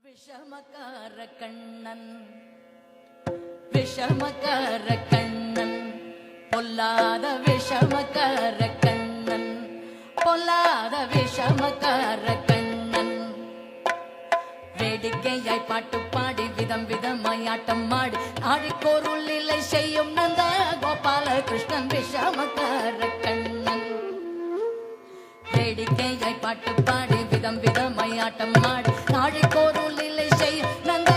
விஷமக்கார கண்ணன் விஷமக்கார கண்ணன் பொல்லாத விஷமக்கார கண்ணன் பொல்லாத விஷமக்கார கண்ணன் வேடிக்கையாய் பாட்டு பாடி விதம் விதமாய் ஆட்டம் ஆடி ஆடிக்கோருள் இல்லை செய்யும் நந்த கோபால கிருஷ்ணன் விஷமக்கார கண்ணன் வேடிக்கையாய் பாட்டு பாடி விதம் விதமாய் ஆட்டம் ஆடி ஆடிக்கோருள் இல்லை செய்யும் நந்த